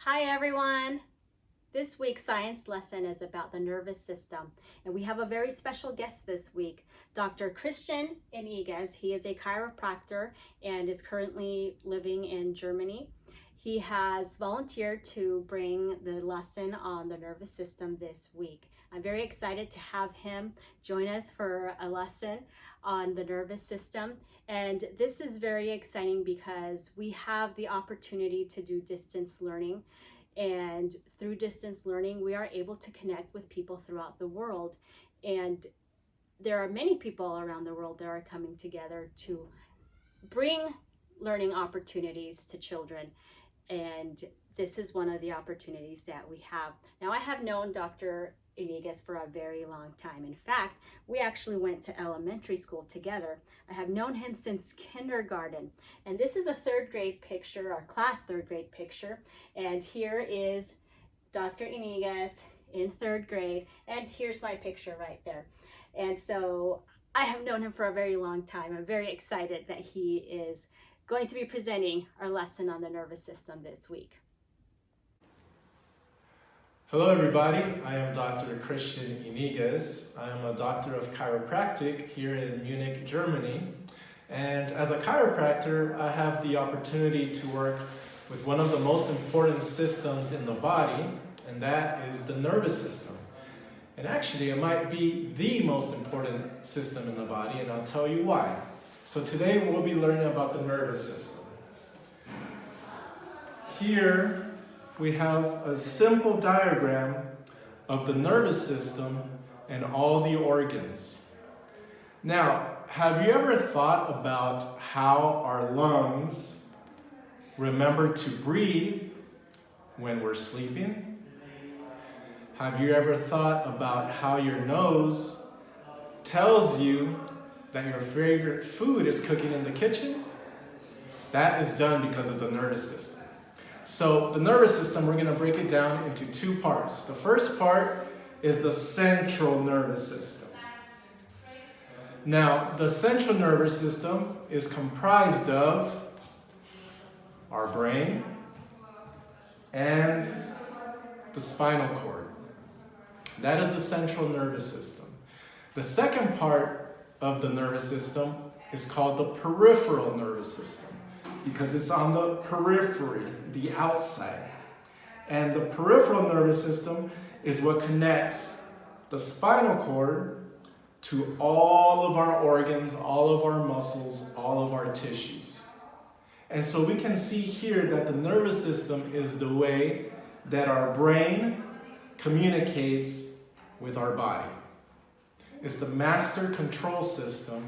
Hi everyone! This week's science lesson is about the nervous system, and we have a very special guest this week, Dr. Christian Iniguez. He is a chiropractor and is currently living in Germany. He has volunteered to bring the lesson on the nervous system this week. I'm very excited to have him join us for a lesson on the nervous system. And this is very exciting because we have the opportunity to do distance learning. And through distance learning, we are able to connect with people throughout the world. And there are many people around the world that are coming together to bring learning opportunities to children. And this is one of the opportunities that we have. Now, I have known Dr. Iniguez for a very long time. In fact, we actually went to elementary school together. I have known him since kindergarten. And this is a third grade picture, our class third grade picture. And here is Dr. Iniguez in third grade. And here's my picture right there. And so I have known him for a very long time. I'm very excited that he is going to be presenting our lesson on the nervous system this week. Hello everybody, I am Dr. Christian Iniguez. I am a doctor of chiropractic here in Munich, Germany. And as a chiropractor, I have the opportunity to work with one of the most important systems in the body, and that is the nervous system. And actually, it might be the most important system in the body, and I'll tell you why. So today we'll be learning about the nervous system. Here we have a simple diagram of the nervous system and all the organs. Now, have you ever thought about how our lungs remember to breathe when we're sleeping? Have you ever thought about how your nose tells you that your favorite food is cooking in the kitchen? That is done because of the nervous system. So the nervous system, we're going to break it down into two parts. The first part is the central nervous system. Now, the central nervous system is comprised of our brain and the spinal cord. That is the central nervous system. The second part of the nervous system is called the peripheral nervous system, because it's on the periphery, the outside. And the peripheral nervous system is what connects the spinal cord to all of our organs, all of our muscles, all of our tissues. And so we can see here that the nervous system is the way that our brain communicates with our body. It's the master control system.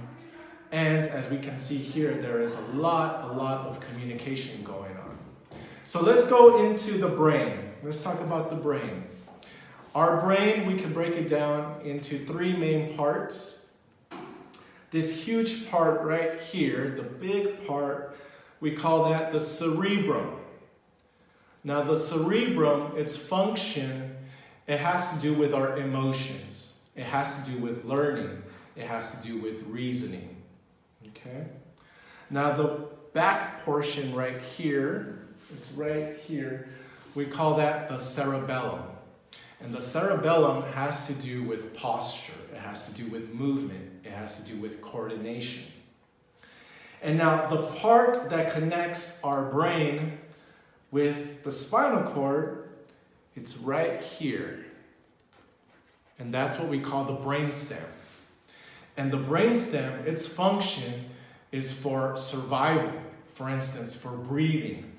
And as we can see here, there is a lot of communication going on. So let's go into the brain. Let's talk about the brain. Our brain, we can break it down into three main parts. This huge part right here, the big part, we call that the cerebrum. Now the cerebrum, its function, it has to do with our emotions. It has to do with learning. It has to do with reasoning. Okay. Now the back portion right here, it's right here, we call that the cerebellum. And the cerebellum has to do with posture, it has to do with movement, it has to do with coordination. And now the part that connects our brain with the spinal cord, it's right here. And that's what we call the brainstem. And the brainstem, its function is for survival, for instance, for breathing.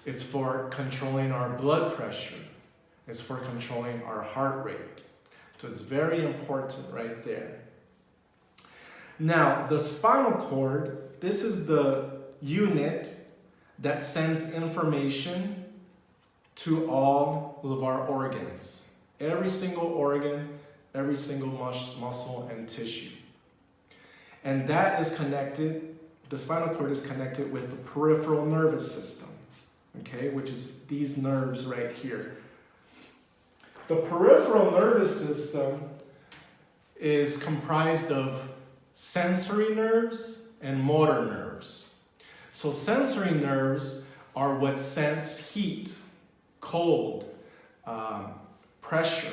It's for controlling our blood pressure. It's for controlling our heart rate. So it's very important right there. Now, the spinal cord, this is the unit that sends information to all of our organs. Every single organ, every single muscle and tissue. And that is connected, the spinal cord is connected with the peripheral nervous system, okay, which is these nerves right here. The peripheral nervous system is comprised of sensory nerves and motor nerves. So sensory nerves are what sense heat. cold, pressure,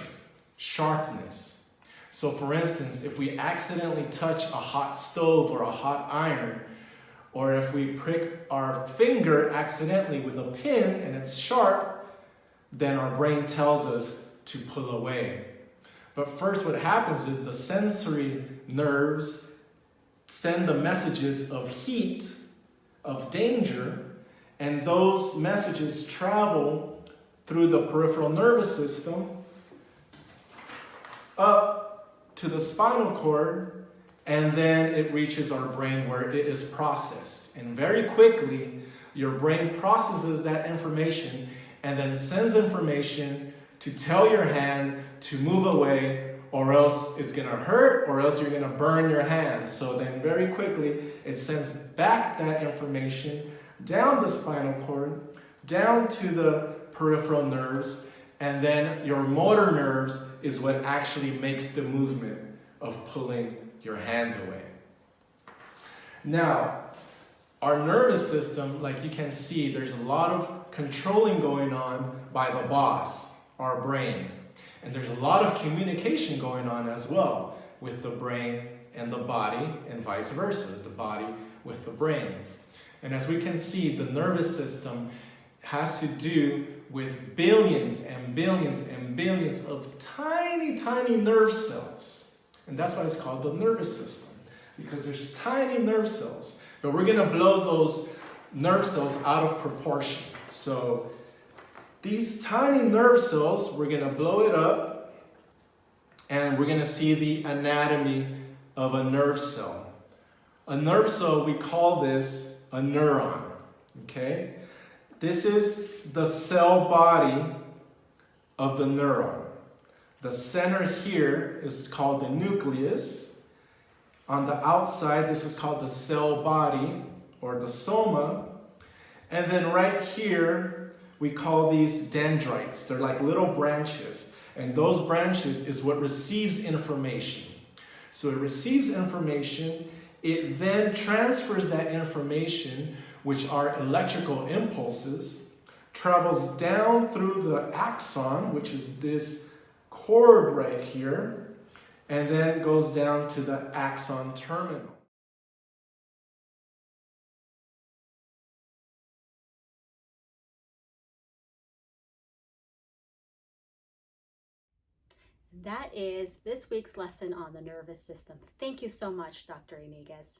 sharpness. So for instance, if we accidentally touch a hot stove or a hot iron, or if we prick our finger accidentally with a pin and it's sharp, then our brain tells us to pull away. But first what happens is the sensory nerves send the messages of heat, of danger, and those messages travel through the peripheral nervous system up to the spinal cord, and then it reaches our brain where it is processed. And very quickly, your brain processes that information and then sends information to tell your hand to move away, or else it's going to hurt, or else you're going to burn your hand. So then very quickly, it sends back that information down the spinal cord, down to the peripheral nerves, and then your motor nerves is what actually makes the movement of pulling your hand away. Now, our nervous system, like you can see, there's a lot of controlling going on by the boss, our brain. And there's a lot of communication going on as well with the brain and the body, and vice versa, the body with the brain. And as we can see, the nervous system has to do with billions and billions and billions of tiny, tiny nerve cells. And that's why it's called the nervous system, because there's tiny nerve cells. But we're going to blow those nerve cells out of proportion. So these tiny nerve cells, we're going to blow it up, and we're going to see the anatomy of a nerve cell. A nerve cell, we call this a neuron, okay? This is the cell body of the neuron. The center here is called the nucleus. On the outside, this is called the cell body, or the soma. And then right here, we call these dendrites. They're like little branches. And those branches is what receives information. So it receives information. It then transfers that information, which are electrical impulses, travels down through the axon, which is this cord right here, and then goes down to the axon terminal. That is this week's lesson on the nervous system. Thank you so much, Dr. Iniguez.